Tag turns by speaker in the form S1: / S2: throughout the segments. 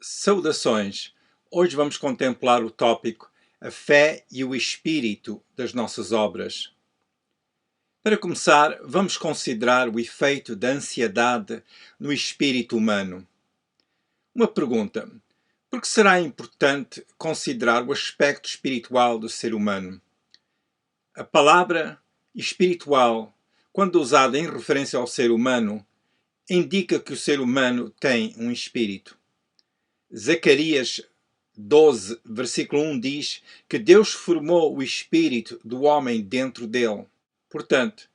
S1: Saudações! Hoje vamos contemplar o tópico A fé e o espírito das nossas obras. Para começar, vamos considerar o efeito da ansiedade no espírito humano. Uma pergunta: por que será importante considerar o aspecto espiritual do ser humano? A palavra espiritual, quando usada em referência ao ser humano, indica que o ser humano tem um espírito. Zacarias 12, versículo 1 diz que Deus formou o espírito do homem dentro dele. Portanto,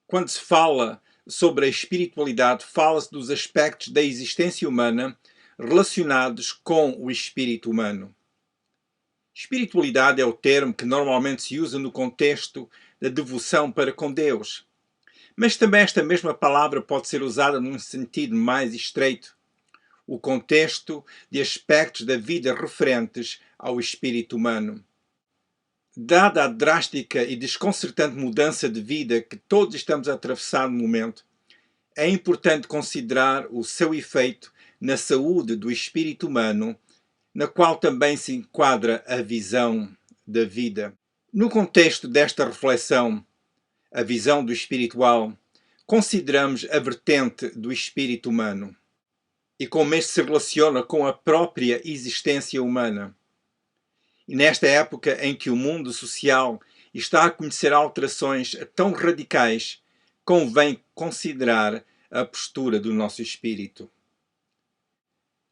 S1: quando se fala sobre a espiritualidade, fala-se dos aspectos da existência humana relacionados com o espírito humano. Espiritualidade é o termo que normalmente se usa no contexto da devoção para com Deus. Mas também esta mesma palavra pode ser usada num sentido mais estreito, o contexto de aspectos da vida referentes ao espírito humano. Dada a drástica e desconcertante mudança de vida que todos estamos a atravessar no momento, é importante considerar o seu efeito na saúde do espírito humano, na qual também se enquadra a visão da vida. No contexto desta reflexão, a visão do espiritual, consideramos a vertente do espírito humano e como este se relaciona com a própria existência humana. E nesta época em que o mundo social está a conhecer alterações tão radicais, convém considerar a postura do nosso espírito.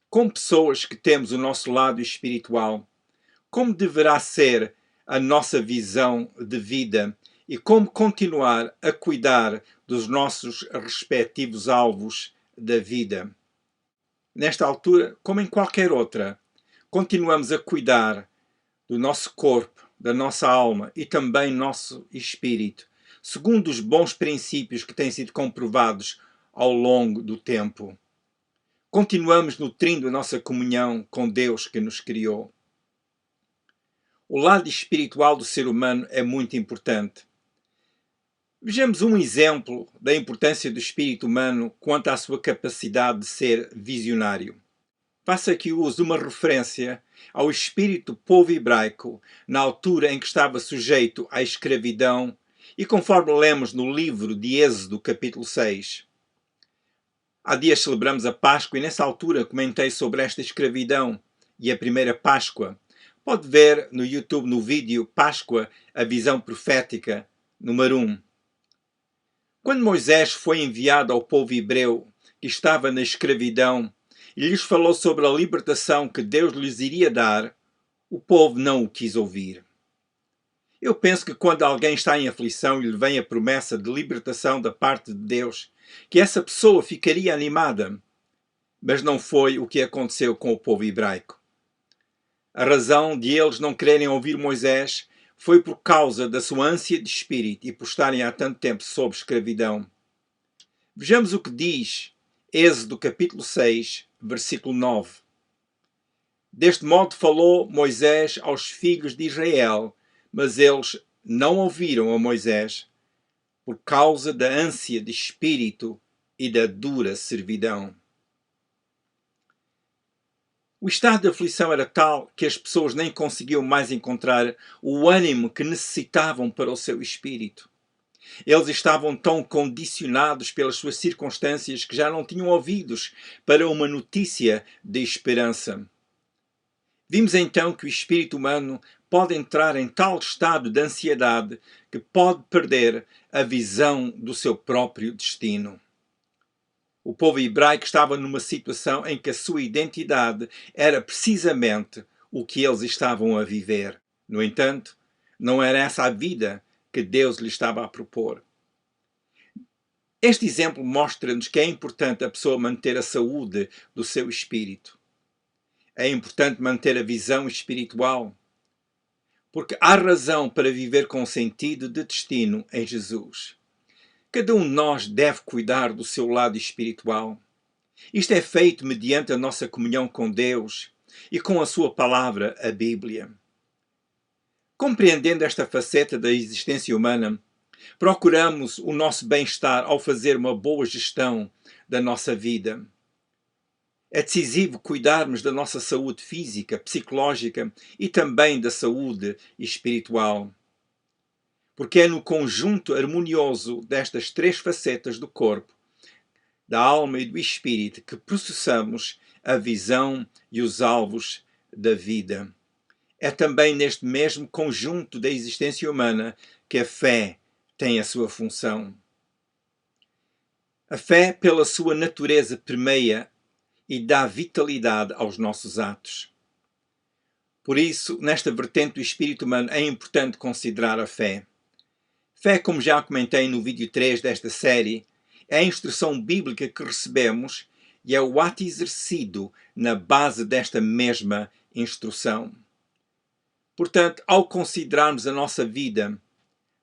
S1: Como pessoas que temos o nosso lado espiritual, como deverá ser a nossa visão de vida e como continuar a cuidar dos nossos respectivos alvos da vida? Nesta altura, como em qualquer outra, continuamos a cuidar do nosso corpo, da nossa alma e também nosso espírito, segundo os bons princípios que têm sido comprovados ao longo do tempo. Continuamos nutrindo a nossa comunhão com Deus que nos criou. O lado espiritual do ser humano é muito importante. Vejamos um exemplo da importância do espírito humano quanto à sua capacidade de ser visionário. Faço aqui uso de uma referência ao espírito do povo hebraico na altura em que estava sujeito à escravidão e conforme lemos no livro de Êxodo, capítulo 6. Há dias celebramos a Páscoa e nessa altura comentei sobre esta escravidão e a primeira Páscoa. Pode ver no YouTube no vídeo Páscoa, a visão profética, número 1. Quando Moisés foi enviado ao povo hebreu que estava na escravidão e lhes falou sobre a libertação que Deus lhes iria dar, o povo não o quis ouvir. Eu penso que quando alguém está em aflição e lhe vem a promessa de libertação da parte de Deus, que essa pessoa ficaria animada. Mas não foi o que aconteceu com o povo hebraico. A razão de eles não quererem ouvir Moisés foi por causa da sua ânsia de espírito e por estarem há tanto tempo sob escravidão. Vejamos o que diz Êxodo capítulo 6, versículo 9. Deste modo falou Moisés aos filhos de Israel, mas eles não ouviram a Moisés por causa da ânsia de espírito e da dura servidão. O estado de aflição era tal que as pessoas nem conseguiam mais encontrar o ânimo que necessitavam para o seu espírito. Eles estavam tão condicionados pelas suas circunstâncias que já não tinham ouvidos para uma notícia de esperança. Vimos então que o espírito humano pode entrar em tal estado de ansiedade que pode perder a visão do seu próprio destino. O povo hebraico estava numa situação em que a sua identidade era precisamente o que eles estavam a viver. No entanto, não era essa a vida que Deus lhe estava a propor. Este exemplo mostra-nos que é importante a pessoa manter a saúde do seu espírito. É importante manter a visão espiritual, porque há razão para viver com sentido de destino em Jesus. Cada um de nós deve cuidar do seu lado espiritual. Isto é feito mediante a nossa comunhão com Deus e com a sua palavra, a Bíblia. Compreendendo esta faceta da existência humana, procuramos o nosso bem-estar ao fazer uma boa gestão da nossa vida. É decisivo cuidarmos da nossa saúde física, psicológica e também da saúde espiritual. Porque é no conjunto harmonioso destas três facetas do corpo, da alma e do espírito que processamos a visão e os alvos da vida. É também neste mesmo conjunto da existência humana que a fé tem a sua função. A fé, pela sua natureza, permeia e dá vitalidade aos nossos atos. Por isso, nesta vertente do espírito humano, é importante considerar a fé. Fé, como já comentei no vídeo 3 desta série, é a instrução bíblica que recebemos e é o ato exercido na base desta mesma instrução. Portanto, ao considerarmos a nossa vida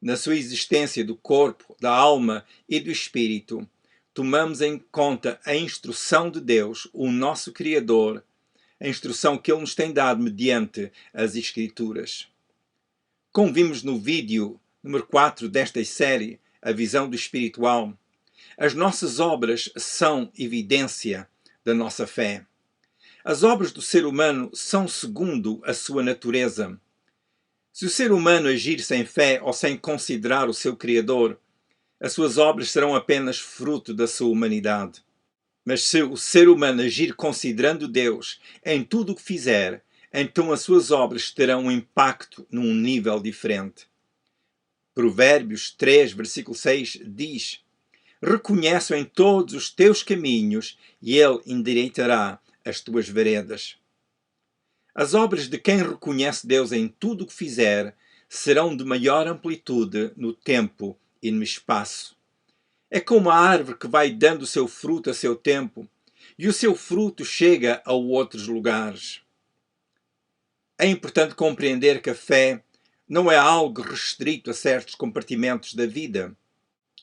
S1: na sua existência do corpo, da alma e do espírito, tomamos em conta a instrução de Deus, o nosso Criador, a instrução que Ele nos tem dado mediante as Escrituras. Como vimos no vídeo número 4 desta série, A Visão do Espiritual, as nossas obras são evidência da nossa fé. As obras do ser humano são segundo a sua natureza. Se o ser humano agir sem fé ou sem considerar o seu Criador, as suas obras serão apenas fruto da sua humanidade. Mas se o ser humano agir considerando Deus em tudo o que fizer, então as suas obras terão um impacto num nível diferente. Provérbios 3, versículo 6 diz: reconhece-o em todos os teus caminhos e ele endireitará as tuas veredas. As obras de quem reconhece Deus em tudo o que fizer serão de maior amplitude no tempo e no espaço. É como a árvore que vai dando o seu fruto a seu tempo, e o seu fruto chega a outros lugares. É importante compreender que a fé não é algo restrito a certos compartimentos da vida.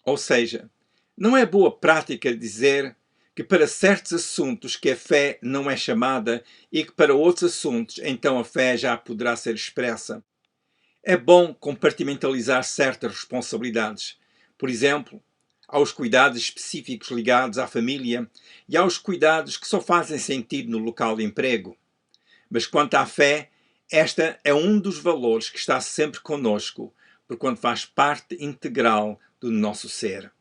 S1: Ou seja, não é boa prática dizer que para certos assuntos que a fé não é chamada e que para outros assuntos então a fé já poderá ser expressa. É bom compartimentalizar certas responsabilidades. Por exemplo, aos cuidados específicos ligados à família e aos cuidados que só fazem sentido no local de emprego. Mas quanto à fé, esta é um dos valores que está sempre conosco, porquanto faz parte integral do nosso ser.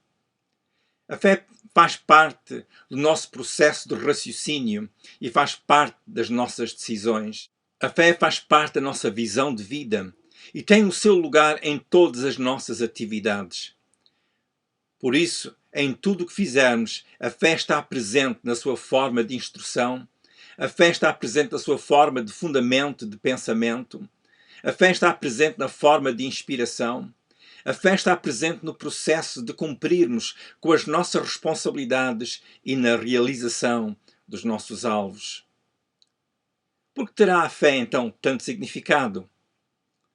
S1: A fé faz parte do nosso processo de raciocínio e faz parte das nossas decisões. A fé faz parte da nossa visão de vida e tem o seu lugar em todas as nossas atividades. Por isso, em tudo o que fizermos, a fé está presente na sua forma de instrução, a fé está presente na sua forma de fundamento de pensamento, a fé está presente na forma de inspiração, a fé está presente no processo de cumprirmos com as nossas responsabilidades e na realização dos nossos alvos. Por que terá a fé, então, tanto significado?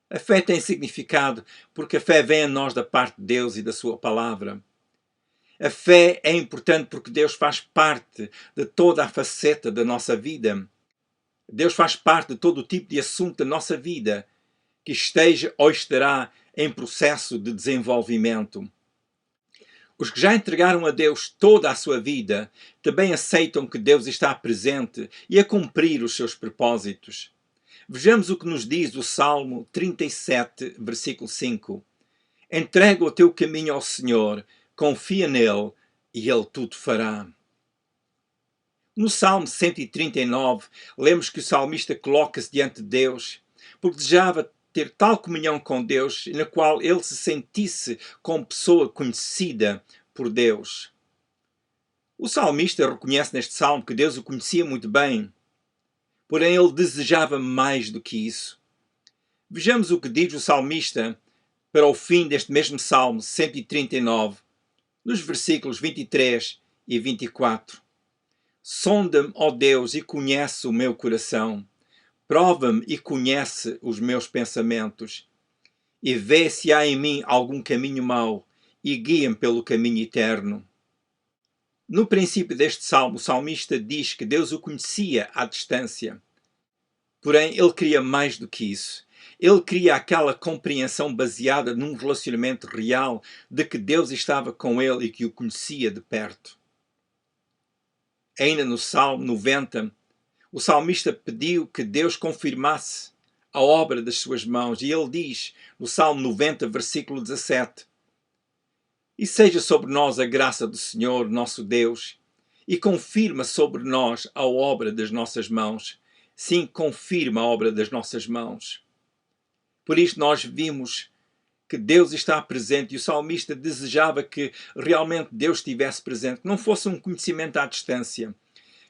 S1: A fé tem significado porque a fé vem a nós da parte de Deus e da sua palavra. A fé é importante porque Deus faz parte de toda a faceta da nossa vida. Deus faz parte de todo o tipo de assunto da nossa vida que esteja ou estará em processo de desenvolvimento. Os que já entregaram a Deus toda a sua vida também aceitam que Deus está presente e a cumprir os seus propósitos. Vejamos o que nos diz o Salmo 37, versículo 5. Entrega o teu caminho ao Senhor, confia nele e ele tudo fará. No Salmo 139, lemos que o salmista coloca-se diante de Deus porque desejava ter tal comunhão com Deus na qual ele se sentisse como pessoa conhecida por Deus. O salmista reconhece neste salmo que Deus o conhecia muito bem, porém ele desejava mais do que isso. Vejamos o que diz o salmista para o fim deste mesmo Salmo 139, nos versículos 23 e 24. Sonda-me, ó Deus, e conhece o meu coração. Prova-me e conhece os meus pensamentos. E vê se há em mim algum caminho mau e guia-me pelo caminho eterno. No princípio deste salmo, o salmista diz que Deus o conhecia à distância. Porém, ele queria mais do que isso. Ele queria aquela compreensão baseada num relacionamento real de que Deus estava com ele e que o conhecia de perto. ainda no Salmo 90, o salmista pediu que Deus confirmasse a obra das suas mãos. E ele diz, no Salmo 90, versículo 17, e seja sobre nós a graça do Senhor, nosso Deus, e confirma sobre nós a obra das nossas mãos. Sim, confirma a obra das nossas mãos. Por isto nós vimos que Deus está presente e o salmista desejava que realmente Deus estivesse presente, que não fosse um conhecimento à distância,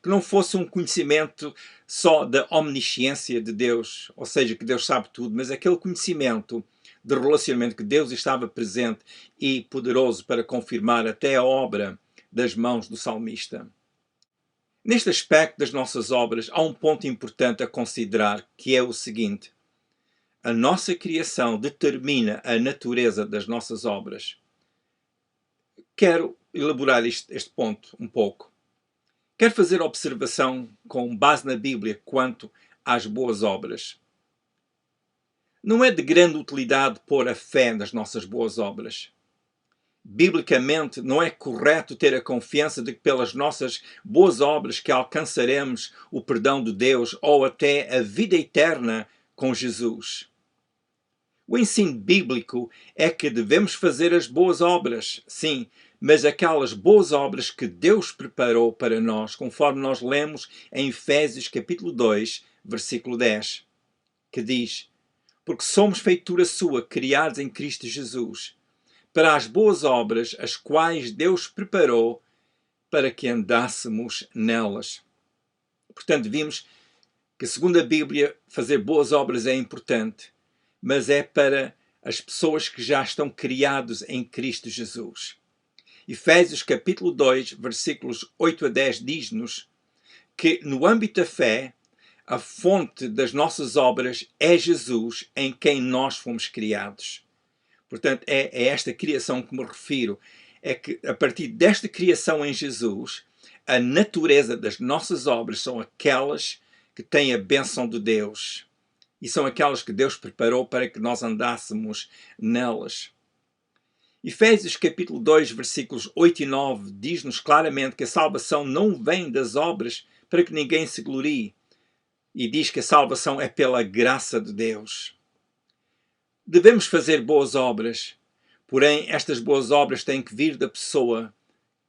S1: que não fosse um conhecimento só da omnisciência de Deus, ou seja, que Deus sabe tudo, mas aquele conhecimento de relacionamento que Deus estava presente e poderoso para confirmar até a obra das mãos do salmista. Neste aspecto das nossas obras, há um ponto importante a considerar, que é o seguinte: a nossa criação determina a natureza das nossas obras. Quero elaborar este ponto um pouco. Quero fazer observação com base na Bíblia quanto às boas obras. Não é de grande utilidade pôr a fé nas nossas boas obras. Biblicamente, não é correto ter a confiança de que pelas nossas boas obras que alcançaremos o perdão de Deus ou até a vida eterna com Jesus. O ensino bíblico é que devemos fazer as boas obras, sim, mas aquelas boas obras que Deus preparou para nós, conforme nós lemos em Efésios capítulo 2, versículo 10, que diz: porque somos feitura sua, criados em Cristo Jesus, para as boas obras, as quais Deus preparou para que andássemos nelas. Portanto, vimos que, segundo a Bíblia, fazer boas obras é importante, mas é para as pessoas que já estão criados em Cristo Jesus. Efésios capítulo 2, versículos 8 a 10 diz-nos que no âmbito da fé, a fonte das nossas obras é Jesus, em quem nós fomos criados. Portanto, é esta criação que me refiro. É que a partir desta criação em Jesus, a natureza das nossas obras são aquelas que têm a bênção de Deus. E são aquelas que Deus preparou para que nós andássemos nelas. Efésios capítulo 2, versículos 8 e 9 diz-nos claramente que a salvação não vem das obras para que ninguém se glorie. E diz que a salvação é pela graça de Deus. Devemos fazer boas obras, porém estas boas obras têm que vir da pessoa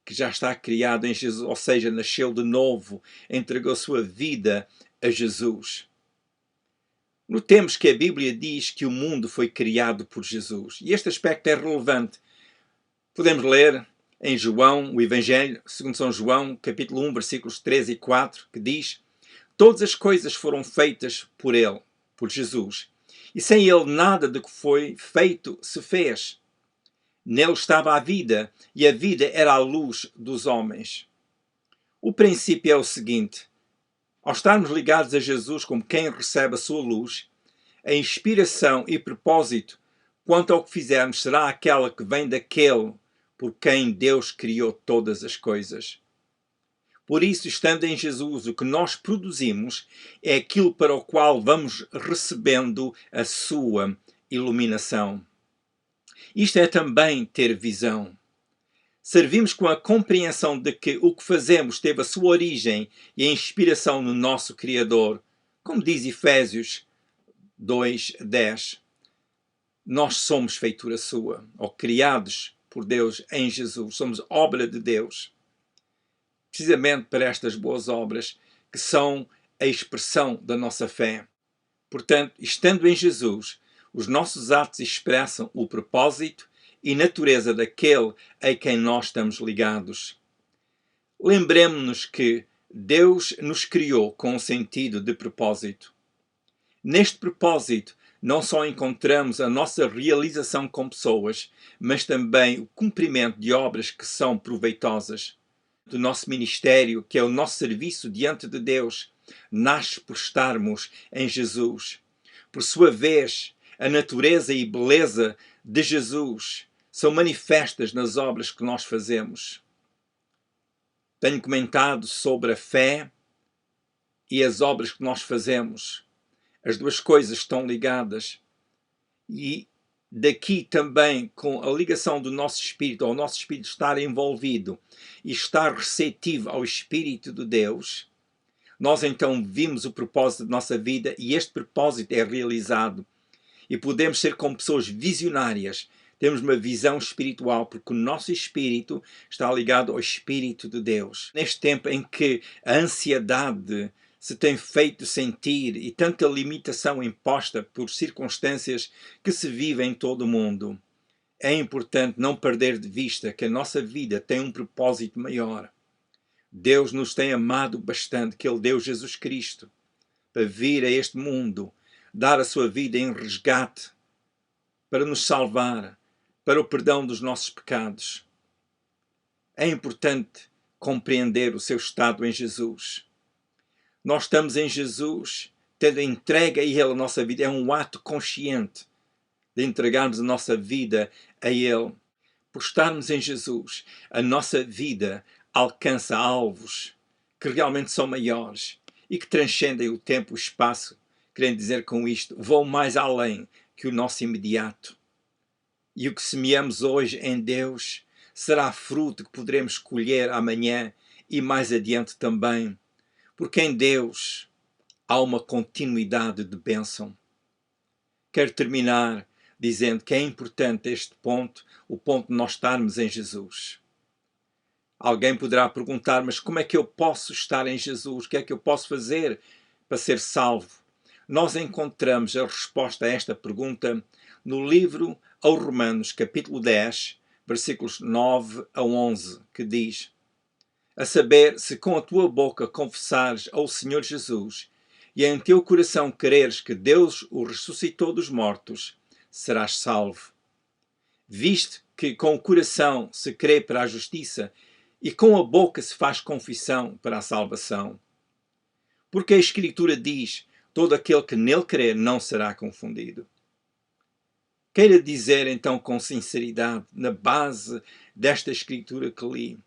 S1: que já está criada em Jesus, ou seja, nasceu de novo, entregou sua vida a Jesus. Notemos que a Bíblia diz que o mundo foi criado por Jesus. E este aspecto é relevante. Podemos ler em João, o Evangelho, segundo São João, capítulo 1, versículos 3 e 4, que diz: todas as coisas foram feitas por ele, por Jesus. E sem ele nada do que foi feito se fez. Nele estava a vida, e a vida era a luz dos homens. O princípio é o seguinte: ao estarmos ligados a Jesus como quem recebe a sua luz, a inspiração e propósito quanto ao que fizermos será aquela que vem daquele por quem Deus criou todas as coisas. Por isso, estando em Jesus, o que nós produzimos é aquilo para o qual vamos recebendo a sua iluminação. Isto é também ter visão. Servimos com a compreensão de que o que fazemos teve a sua origem e a inspiração no nosso Criador. Como diz Efésios 2:10. Nós somos feitura sua, ou criados por Deus em Jesus. Somos obra de Deus. Precisamente para estas boas obras que são a expressão da nossa fé. Portanto, estando em Jesus, os nossos atos expressam o propósito e natureza daquele a quem nós estamos ligados. Lembremos-nos que Deus nos criou com um sentido de propósito. Neste propósito, não só encontramos a nossa realização com pessoas, mas também o cumprimento de obras que são proveitosas. Do nosso ministério, que é o nosso serviço diante de Deus, nasce por estarmos em Jesus. Por sua vez, a natureza e beleza de Jesus são manifestas nas obras que nós fazemos. Tenho comentado sobre a fé e as obras que nós fazemos. As duas coisas estão ligadas. E daqui também com a ligação do nosso espírito, ao nosso espírito estar envolvido e estar receptivo ao Espírito de Deus, nós então vimos o propósito da nossa vida e este propósito é realizado. E podemos ser como pessoas visionárias, temos uma visão espiritual, porque o nosso espírito está ligado ao Espírito de Deus. Neste tempo em que a ansiedade se tem feito sentir e tanta limitação imposta por circunstâncias que se vivem em todo o mundo, é importante não perder de vista que a nossa vida tem um propósito maior. Deus nos tem amado bastante, que Ele deu Jesus Cristo para vir a este mundo, dar a sua vida em resgate, para nos salvar, para o perdão dos nossos pecados. É importante compreender o seu estado em Jesus. Nós estamos em Jesus, tendo entregue a Ele a nossa vida, é um ato consciente de entregarmos a nossa vida a Ele. Por estarmos em Jesus, a nossa vida alcança alvos que realmente são maiores e que transcendem o tempo e o espaço, querendo dizer com isto, vão mais além que o nosso imediato. E o que semeamos hoje em Deus será fruto que poderemos colher amanhã e mais adiante também, porque em Deus há uma continuidade de bênção. Quero terminar dizendo que é importante este ponto, o ponto de nós estarmos em Jesus. Alguém poderá perguntar, mas como é que eu posso estar em Jesus? O que é que eu posso fazer para ser salvo? Nós encontramos a resposta a esta pergunta no livro aos Romanos, capítulo 10, versículos 9 a 11, que diz: a saber, se com a tua boca confessares ao Senhor Jesus e em teu coração creres que Deus o ressuscitou dos mortos, serás salvo. Visto que com o coração se crê para a justiça e com a boca se faz confissão para a salvação. Porque a Escritura diz, todo aquele que nele crer não será confundido. Queira dizer então com sinceridade, na base desta Escritura que li,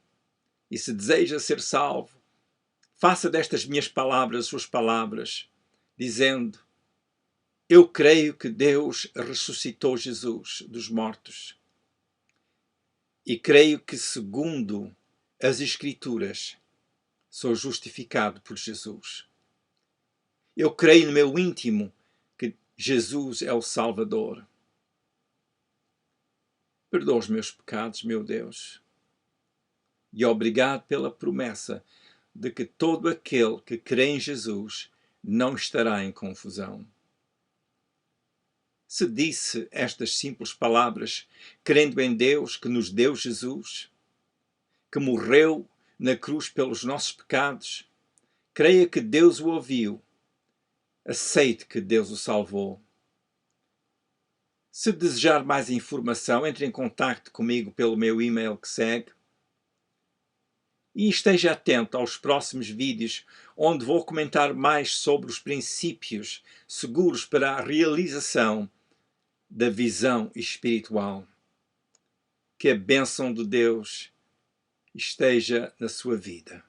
S1: e se deseja ser salvo, faça destas minhas palavras suas palavras, dizendo: eu creio que Deus ressuscitou Jesus dos mortos. E creio que, segundo as Escrituras, sou justificado por Jesus. Eu creio no meu íntimo que Jesus é o Salvador. Perdoa os meus pecados, meu Deus. E obrigado pela promessa de que todo aquele que crê em Jesus não estará em confusão. Se disse estas simples palavras, crendo em Deus que nos deu Jesus, que morreu na cruz pelos nossos pecados, creia que Deus o ouviu, aceite que Deus o salvou. Se desejar mais informação, entre em contato comigo pelo meu e-mail que segue. E esteja atento aos próximos vídeos, onde vou comentar mais sobre os princípios seguros para a realização da visão espiritual. Que a bênção de Deus esteja na sua vida.